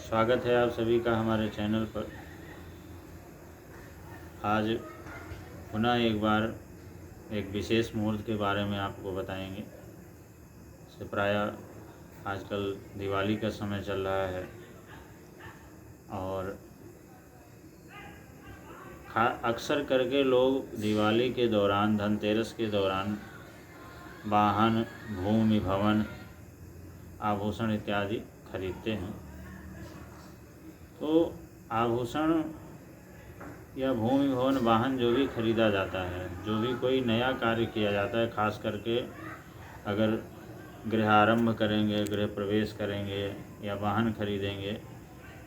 स्वागत है आप सभी का हमारे चैनल पर। आज पुनः एक बार एक विशेष मुहूर्त के बारे में आपको बताएंगे। से प्रायः आजकल दिवाली का समय चल रहा है और अक्सर करके लोग दिवाली के दौरान, धनतेरस के दौरान वाहन, भूमि, भवन, आभूषण इत्यादि खरीदते हैं। तो आभूषण या भूमि, भवन, वाहन जो भी खरीदा जाता है, जो भी कोई नया कार्य किया जाता है, खास करके अगर गृह आरंभ करेंगे, गृह प्रवेश करेंगे या वाहन खरीदेंगे,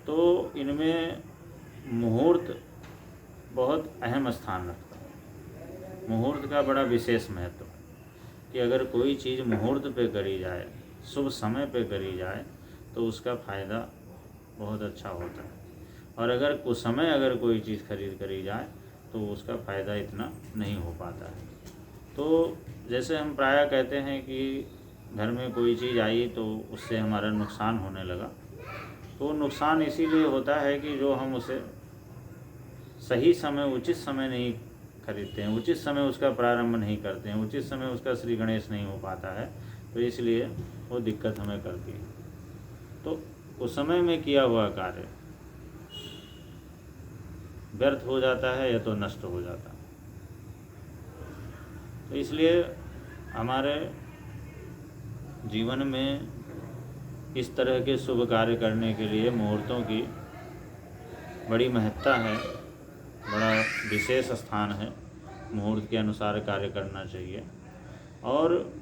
तो इनमें मुहूर्त बहुत अहम स्थान रखता है। मुहूर्त का बड़ा विशेष महत्व है कि अगर कोई चीज़ मुहूर्त पे करी जाए, शुभ समय पे करी जाए, तो उसका फ़ायदा बहुत अच्छा होता है। और अगर कुछ समय अगर कोई चीज़ खरीद करी जाए तो उसका फ़ायदा इतना नहीं हो पाता है। तो जैसे हम प्रायः कहते हैं कि घर में कोई चीज़ आई तो उससे हमारा नुकसान होने लगा, तो नुकसान इसीलिए होता है कि जो हम उसे सही समय, उचित समय नहीं खरीदते हैं, उचित समय उसका प्रारंभ नहीं करते हैं, उचित समय उसका श्री गणेश नहीं हो पाता है, तो इसलिए वो दिक्कत हमें करती है। तो उस समय में किया हुआ कार्य व्यर्थ हो जाता है या तो नष्ट हो जाता है। तो इसलिए हमारे जीवन में इस तरह के शुभ कार्य करने के लिए मुहूर्तों की बड़ी महत्ता है, बड़ा विशेष स्थान है। मुहूर्त के अनुसार कार्य करना चाहिए। और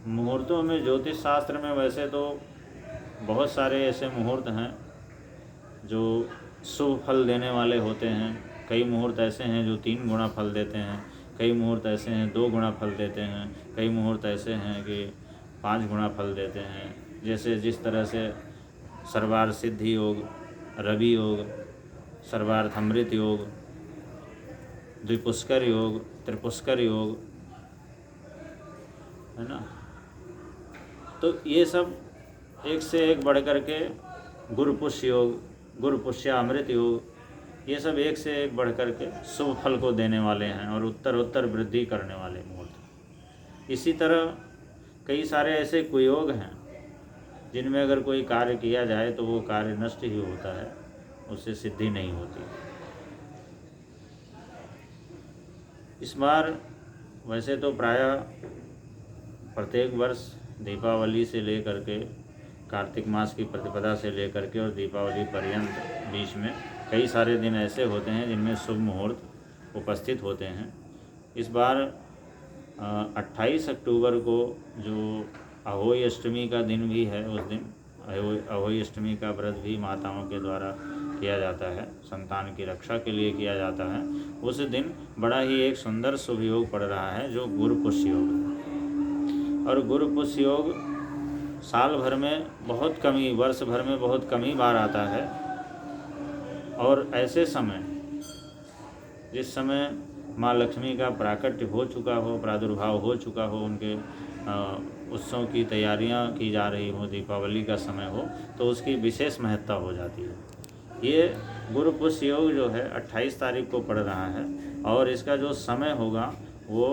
मुहूर्तों में, ज्योतिष शास्त्र में वैसे तो बहुत सारे ऐसे मुहूर्त हैं जो शुभ फल देने वाले होते हैं। कई मुहूर्त ऐसे हैं जो 3 गुना फल देते हैं, कई मुहूर्त ऐसे हैं 2 गुना फल देते हैं, कई मुहूर्त ऐसे हैं कि 5 गुना फल देते हैं। जैसे जिस तरह से सर्वार्थ सिद्धि योग, रवि योग, सर्वार्थ अमृत योग, द्विपुष्कर योग, त्रिपुष्कर योग, है ना। तो ये सब एक से एक बढ़ कर के, गुरुपुष्य योग, गुरुपुष्य अमृत योग, ये सब एक से एक बढ़ कर के शुभ फल को देने वाले हैं और उत्तर उत्तर वृद्धि करने वाले मुहूर्त। इसी तरह कई सारे ऐसे कुयोग हैं जिनमें अगर कोई कार्य किया जाए तो वो कार्य नष्ट ही होता है, उससे सिद्धि नहीं होती। इस बार वैसे तो प्रायः प्रत्येक वर्ष दीपावली से लेकर के, कार्तिक मास की प्रतिपदा से लेकर के और दीपावली पर्यंत बीच में कई सारे दिन ऐसे होते हैं जिनमें शुभ मुहूर्त उपस्थित होते हैं। इस बार 28 अक्टूबर को जो अहोई अष्टमी का दिन भी है, उस दिन अहोई अष्टमी का व्रत भी माताओं के द्वारा किया जाता है, संतान की रक्षा के लिए किया जाता है। उस दिन बड़ा ही एक सुंदर शुभ योग पड़ रहा है जो गुरुपुष्य योग है। और गुरुपुष्य योग साल भर में बहुत कम ही, वर्ष भर में बहुत कम ही बार आता है। और ऐसे समय, जिस समय माँ लक्ष्मी का प्राकट्य हो चुका हो, प्रादुर्भाव हो चुका हो, उनके उत्सव की तैयारियां की जा रही हो, दीपावली का समय हो, तो उसकी विशेष महत्ता हो जाती है। ये गुरुपुष्य योग जो है 28 तारीख को पड़ रहा है और इसका जो समय होगा वो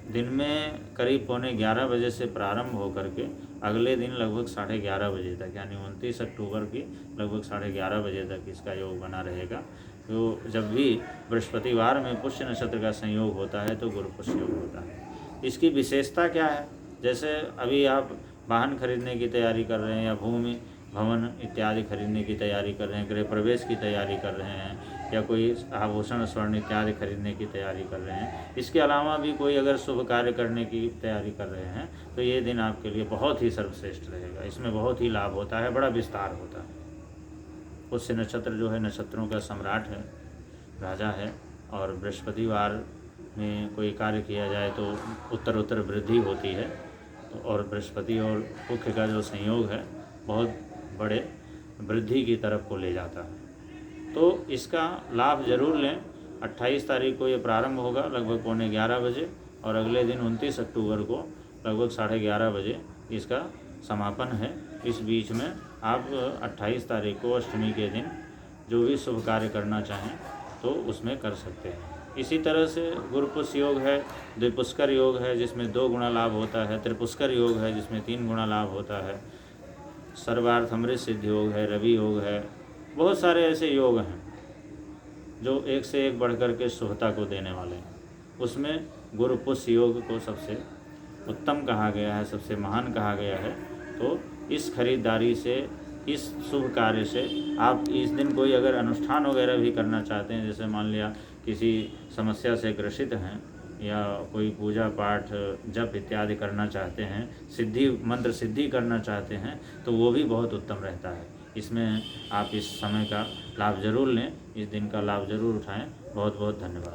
दिन में करीब 11:15 बजे से प्रारंभ होकर के अगले दिन लगभग 11:30 बजे तक, यानी 29 अक्टूबर की लगभग 11:30 बजे तक इसका योग बना रहेगा। तो जब भी बृहस्पतिवार में पुष्य नक्षत्र का संयोग होता है तो गुरुपुष्य योग होता है। इसकी विशेषता क्या है? जैसे अभी आप वाहन खरीदने की तैयारी कर रहे हैं या भूमि, भवन इत्यादि खरीदने की तैयारी कर रहे हैं, गृह प्रवेश की तैयारी कर रहे हैं या कोई आभूषण, स्वर्ण इत्यादि खरीदने की तैयारी कर रहे हैं, इसके अलावा भी कोई अगर शुभ कार्य करने की तैयारी कर रहे हैं, तो ये दिन आपके लिए बहुत ही सर्वश्रेष्ठ रहेगा। इसमें बहुत ही लाभ होता है, बड़ा विस्तार होता है। पुष्य नक्षत्र जो है नक्षत्रों का सम्राट है, राजा है, और बृहस्पतिवार में कोई कार्य किया जाए तो उत्तर उत्तर वृद्धि होती है। और बृहस्पति और मुख्य का जो संयोग है बहुत बड़े वृद्धि की तरफ को ले जाता है। तो इसका लाभ ज़रूर लें। 28 तारीख को ये प्रारंभ होगा लगभग 11:15 बजे और अगले दिन 29 अक्टूबर को लगभग 11:30 बजे इसका समापन है। इस बीच में आप 28 तारीख को अष्टमी के दिन जो भी शुभ कार्य करना चाहें तो उसमें कर सकते हैं। इसी तरह से गुरुपुष्य योग है, द्विपुष्कर योग है जिसमें 2 गुना लाभ होता है, त्रिपुष्कर योग है जिसमें 3 गुना लाभ होता है, सर्वार्थ अमृत सिद्धि योग है, रवि योग है। बहुत सारे ऐसे योग हैं जो एक से एक बढ़ कर के शुभता को देने वाले हैं। उसमें गुरुपुष्य योग को सबसे उत्तम कहा गया है, सबसे महान कहा गया है। तो इस खरीदारी से, इस शुभ कार्य से आप इस दिन कोई अगर अनुष्ठान वगैरह भी करना चाहते हैं, जैसे मान लिया किसी समस्या से ग्रसित हैं या कोई पूजा पाठ जप इत्यादि करना चाहते हैं, सिद्धि मंत्र सिद्धि करना चाहते हैं, तो वो भी बहुत उत्तम रहता है। इसमें आप इस समय का लाभ ज़रूर लें, इस दिन का लाभ ज़रूर उठाएं। बहुत बहुत धन्यवाद।